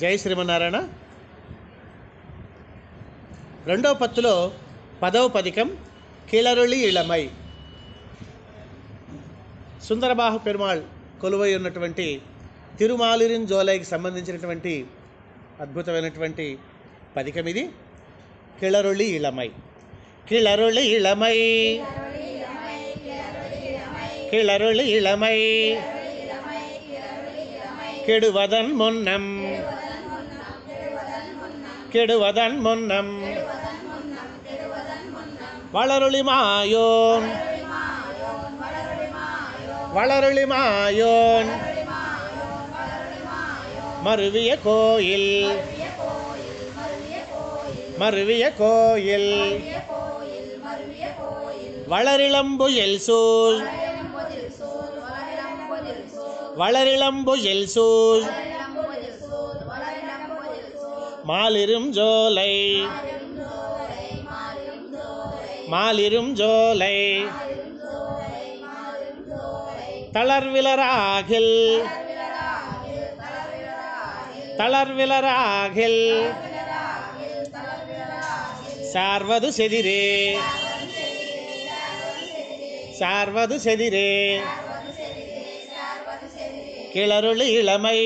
జై శ్రీమన్నారాయణ. రెండవ పత్తులో 10వ పదికం కీళరుళి ఇళమై. సుందరబాహు పెరుమాళ్ కొలువై ఉన్నటువంటి తిరుమాలిరింజోలైకి సంబంధించినటువంటి అద్భుతమైనటువంటి పదికం ఇది. కీళరుళి ఇళమై. కీళరుళి ఇళమై, కీళరుళి ఇళమై, கெடுவதன் முன்னம், கெடுவதன் முன்னம், வளருளி மாயோன், வளருளி மாயோன், மருவிய கோயில், மருவிய கோயில், வளரிளம்புயல் சூழ், வளரிளம்புயல் சூழ், மாலிரும் ஜோலை, மாலிரும் ஜோலை, தளர்விலராகில், தளர்விலராகில், சார்வது செதிரே, சார்வது செதிரே, கிளருளி இளமை,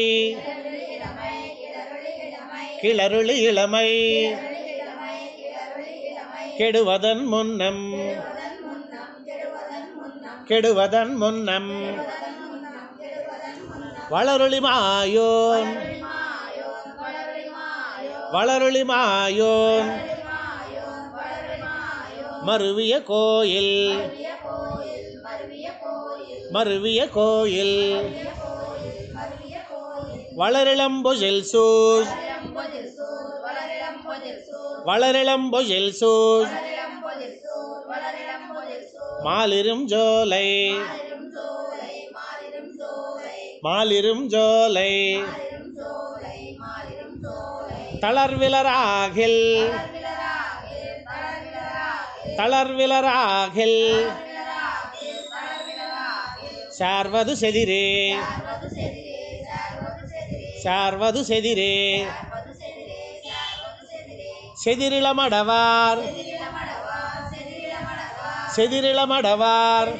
கிளருளி இளமை, கெடுவதன் முன்னம், கெடுவதன் முன்னம், வளருளி மாயோன், வளருளி மாயோன், மருவிய கோயில், மருவிய கோயில், வளரிளம்புயல் சூழ், வளரிளம்புயல் சூழ், மாலிரும் ஜோலை, மாலிரும் ஜோலை, தளர்விலராகில், தளர்விலராகில், சார்வது செதிரே, சார்வது செதிரே, செதிரிளமடவார், செதிரிளமடவார்,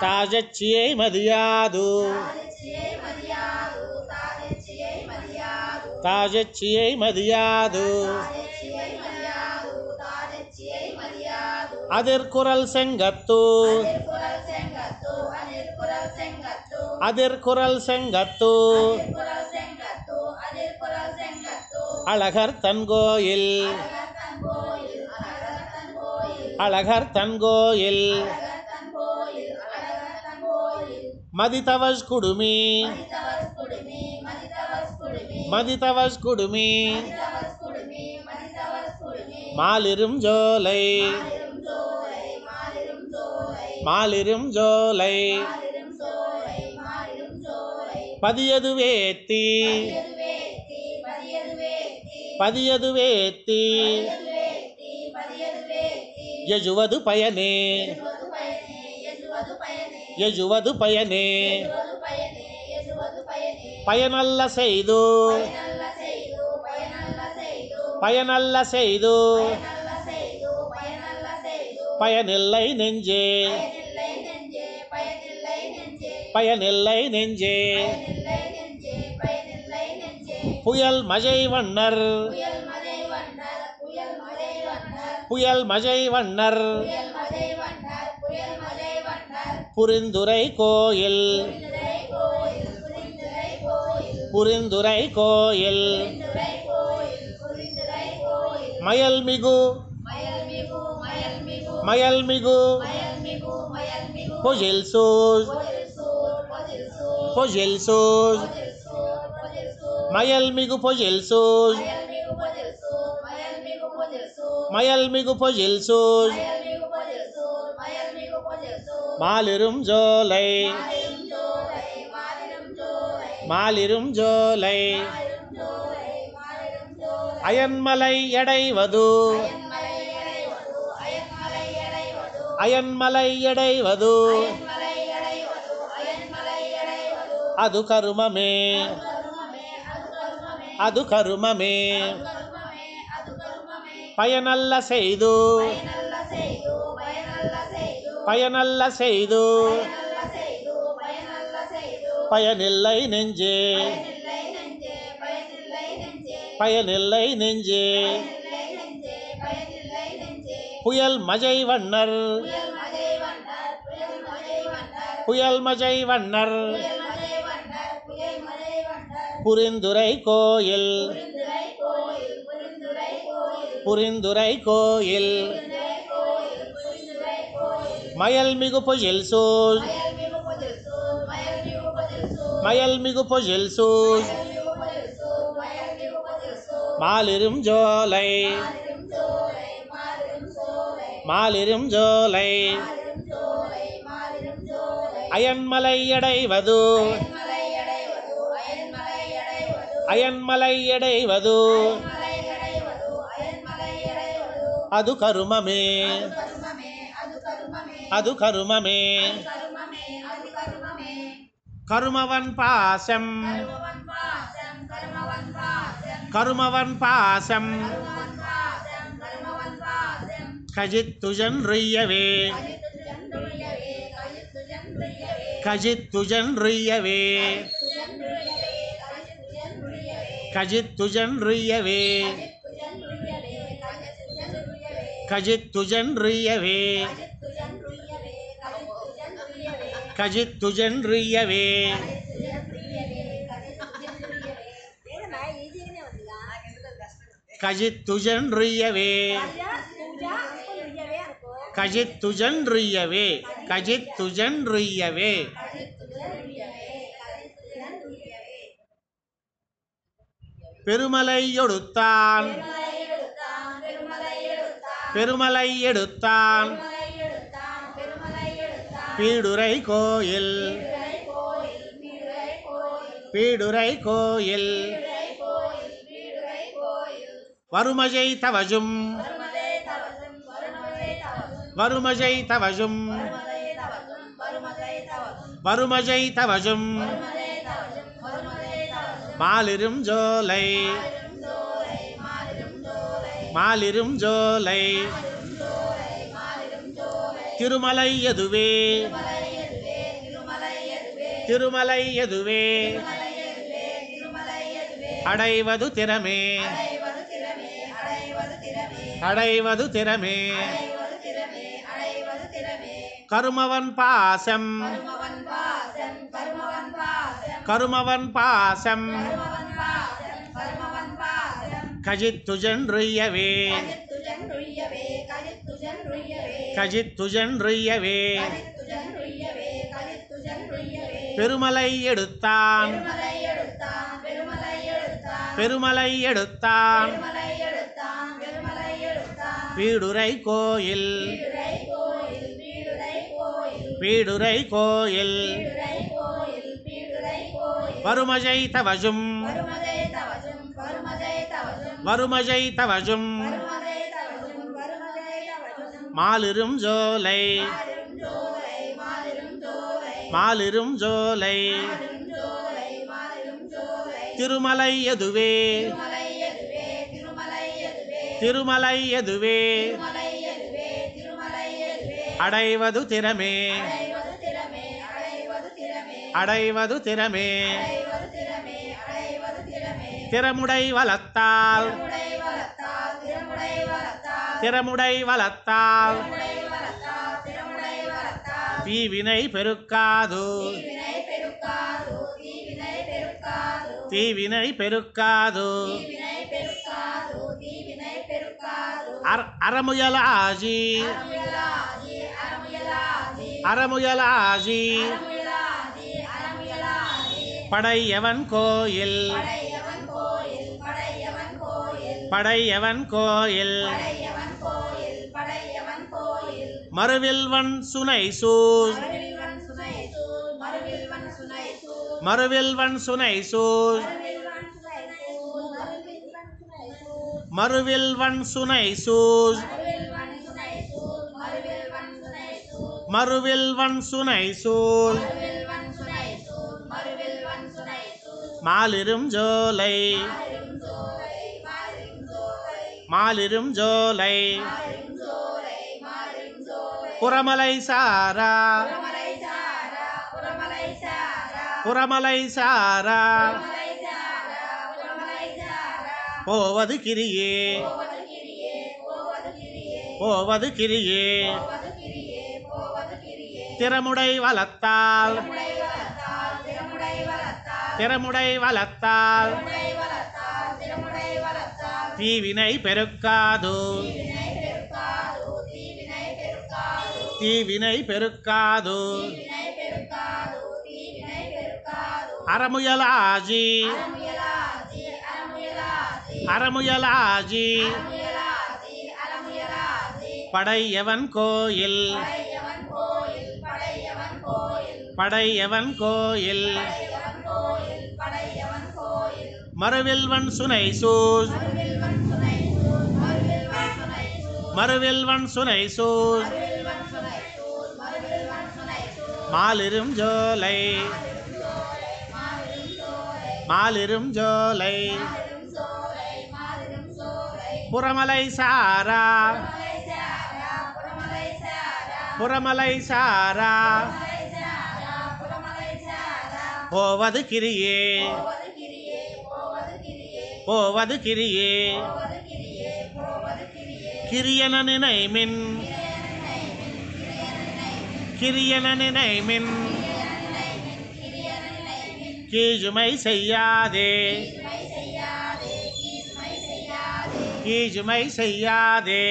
தாஜச்சியை மதியாது, தாஜச்சியை மதியாது, அதிர்குரல் செங்கத்து, அதிர்குரல் செங்கத்து, அழகர் தன்கோயில், அழகர் தன்கோயில், மதிதவஸ் குடுமி, மதிதவஸ் குடுமி, மாலிரும் ஜோலை, மாலிரும் ஜோலை, பதியது வேத்தி, பதியது வேத்தி, யஜுவது பயனே, யஜுவது பயனே, பயனல்ல செய்து, பயனல்ல செய்து, பயனில்லை நெஞ்சே, பயனில்லை நெஞ்சே, புயல் மஜை வண்ணர், புயல் மஜை வண்ணர், புரிந்துரை கோயில், புரிந்துரை கோயில், மயல்மிகு, மயல்மிகு, பொஜில் சூழ், பொஜில் சூழ், மயல்மிகு பொஜில் சூழ், மயல்மிகு பொஜில் சூழ், மாலிரும் ஜோலை, மாலிரும் ஜோலை, அயன்மலை எடைவது, அயன்மலை எடைவது, அது கருமமே, அது கருமமே பயனல்ல செய்து பயனல்ல செய்து பயனில்லை நெஞ்சே பயனில்லை நெஞ்சே புயல் மஜை வண்ணர் புயல் மஜை வண்ணர் புரிந்துரை கோயில் புரிந்துரை கோயில் மயல் மிகு பொழில் சூழ் மயல் மிகு பொழில் சூழ் மாலிரும் ஜோலை மாலிரும் ஜோலை அயன்மலை அடைவது அயன்மலை அடைவது அது கருமமே அது கருமமே கருமவன் பாசம் கருமவன் பாசம் கஜித்துஜன் ரிய்யவே கஜித்துஜன் ரிய்யவே கஜித்துஜன் ரிய்யவே கஜித்துஜன் ரிய்யவே கஜித்துஜன் ரிய்யவே கஜித்துஜன் ரிய்யவே கஜித்துஜன் ரிய்யவே கஜித்துஜன் ரிய்யவே பெருமலை எடுத்தான் பெருமலை எடுத்தான் பீடுரை கோயில் பீடுரை கோயில் வருமஜை தவஜும் வருமஜை தவஜும் வருமஜை தவஜும் மாலிரும் ஜோலை மாலிரும் ஜோலை திருமலை எதுவே திருமலை எதுவே அடைவது திறமே அடைவது திறமே கருமவன் பாசம் கருமவன் பாசம் கஜித்துஜன் ரிய்யவே கஜித்துஜன் ரிய்யவே பெருமலை எடுத்தான் பெருமலை எடுத்தான் பீடுரை கோயில் பீடுரை கோயில் வருமஜை தவஜும் வருமஜை தவஜும் மாலிரும் ஜோலை மாலிரும் ஜோலை திருமலை எதுவே திருமலை எதுவே அடைவது திறமே அடைவது திறமே திறமுடை வளத்தால் திறமுடை வளத்தால் தீவினை பெருக்காது தீவினை பெருக்காது அறமுயலாஜி அறமுயலாஜி படையவன் கோயில் படையவன் கோயில் மறுவில்வன் சுனை சூழ் மறுவில்வன் சுனை சூழ் மறுவில்வன் சுனை சூழ் மறுவில்வன் சுனை சூழ் மாலிரும் ஜோலை மாலிரும் ஜோலை புறமலை சாரா புறமலை சாரா போவது கிரியே போவது கிரியே திறமுடை வளத்தால் திறமுடை வளத்தால் தீவினை பெருக்காது தீவினை பெருக்காது அறமுயலாஜி அறமுயலாஜி படையவன் கோயில் படையவன் கோயில் மறுவில்வன் சுனை சூஸ் மறுவில்வன் சுனை சூஸ் மாலிரும் ஜோலை மாலிரும் ஜோலை புறமலை சாரா புறமலை சாரா போவது கிரியே போவது கிரியே கிரியன நினைமின் கிரியன நினைமின் கீஜுமை செய்யாதே கீஜுமை செய்யாதே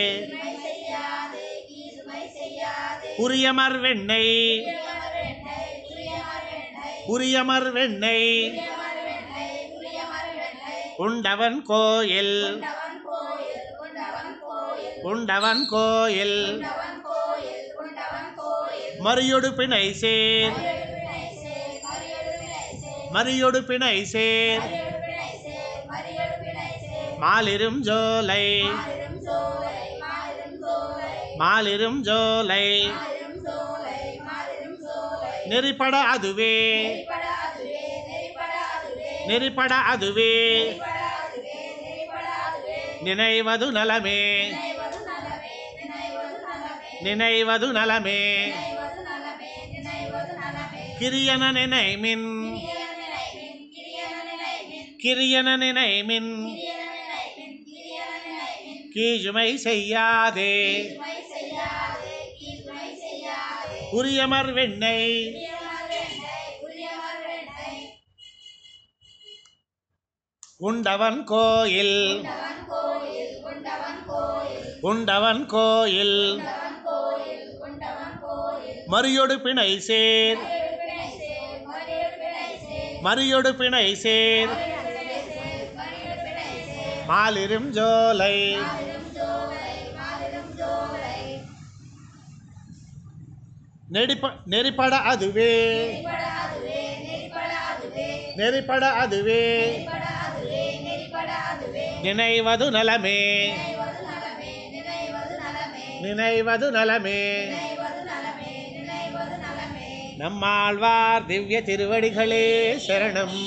உரியமர் வெண்ணெய் உரியமர் வெண்ணெய் உண்டவன் கோயில் உண்டவன் கோயில் மறியொடு பிணை சேர் மறியொடு பிணை சேர் மாலிரும் ஜோலை மாலிரும் ஜோலை நெறிப்பட அதுவே நெறிப்பட அதுவே நினைவது நலமே நினைவது நலமே கிரியன நினைமின் கிரியன நினைமின் கீஜுமை செய்யாதே உரியமர் வெண்ணெய் உண்டவன் கோயில் உண்டவன் கோயில் மறியொடு பிணை சேர் மறியொடு பிணை சேர் மாலிரும் ஜோலை நெறிப்பட அதுவே நெறிப்பட அதுவே நினைவது நலமே நினைவது நலமே நம்மாழ்வார் திவ்ய திருவடிகளே சரணம்.